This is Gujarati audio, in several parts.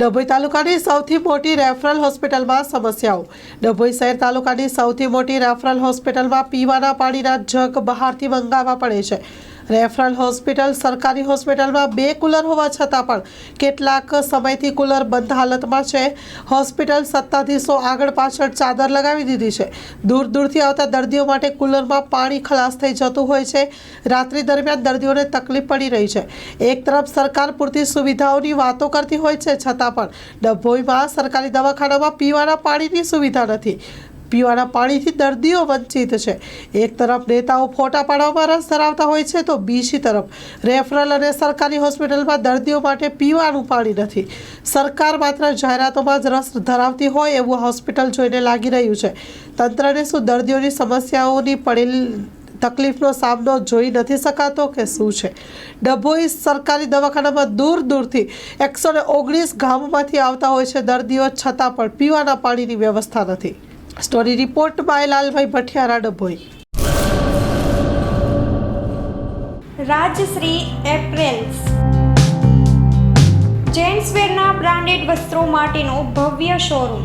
ડભોઈ તાલુકાની સૌથી મોટી રેફરલ હોસ્પિટલમાં સમસ્યાઓ। ડભોઈ શહેર તાલુકાની સૌથી મોટી રેફરલ હોસ્પિટલમાં પીવાના પાણીના જગ બહારથી મંગાવવા પડે છે। રેફરલ હોસ્પિટલ સરકારી હોસ્પિટલમાં 2 કુલર હોવા છતાં પણ કેટલાક સમયથી કુલર બંધ હાલતમાં છે। હોસ્પિટલ સત્તાધીશો આગળ પાછળ ચાદર લગાવી દીધી છે। દૂર દૂરથી આવતા દર્દીઓ માટે કુલરમાં પાણી ખલાસ થઈ જતું હોય છે। રાત્રિ દરમિયાન દર્દીઓને તકલીફ પડી રહી છે। એક તરફ સરકાર પૂરતી સુવિધાઓની વાતો કરતી હોય છે, છતાં પણ ડભોઈમાં સરકારી દવાખાનામાં પીવાના પાણીની સુવિધા નથી। પીવાના પાણીથી દર્દીઓ વંચિત છે। એક તરફ નેતાઓ ફોટા પાડવામાં રસ ધરાવતા હોય છે, તો બીજી તરફ રેફરલ અને સરકારી હોસ્પિટલમાં દર્દીઓ માટે પીવાનું પાણી નથી। સરકાર માત્ર જાહેરાતોમાં જ રસ ધરાવતી હોય એવું હોસ્પિટલ જોઈને લાગી રહ્યું છે। તંત્રને શું દર્દીઓની સમસ્યાઓની પડેલી તકલીફનો સામનો જોઈ નથી શકાતો કે શું છે? ડભોઈ સરકારી દવાખાનામાં દૂર દૂરથી 119 ગામોમાંથી આવતા હોય છે દર્દીઓ, છતાં પણ પીવાના પાણીની વ્યવસ્થા નથી। Story report by Lalbhai Bhathiyara, Dabhoi. Rajshri apparels જેન્ટ્સવેરના બ્રાન્ડેડ વસ્ત્રો માટેનો ભવ્ય showroom.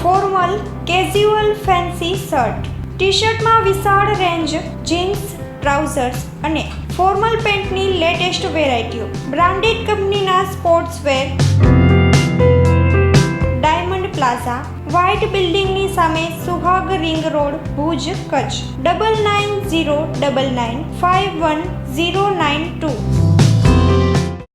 Formal, casual, fancy shirt, ટી-શર્ટમાં વિશાળ રેન્જ, જીન્સ, ટ્રાઉઝર્સ અને ફોર્મલ પેન્ટની લેટેસ્ટ વેરાયટીઓ। બ્રાન્ડેડ કંપનીના સ્પોર્ટ્સવેર। ડાયમંડ પ્લાઝા, વ્હાઇટ બિલ્ડિંગની સામે, સુહાગ રિંગ રોડ, ભુજ, કચ્છ। 9909951092।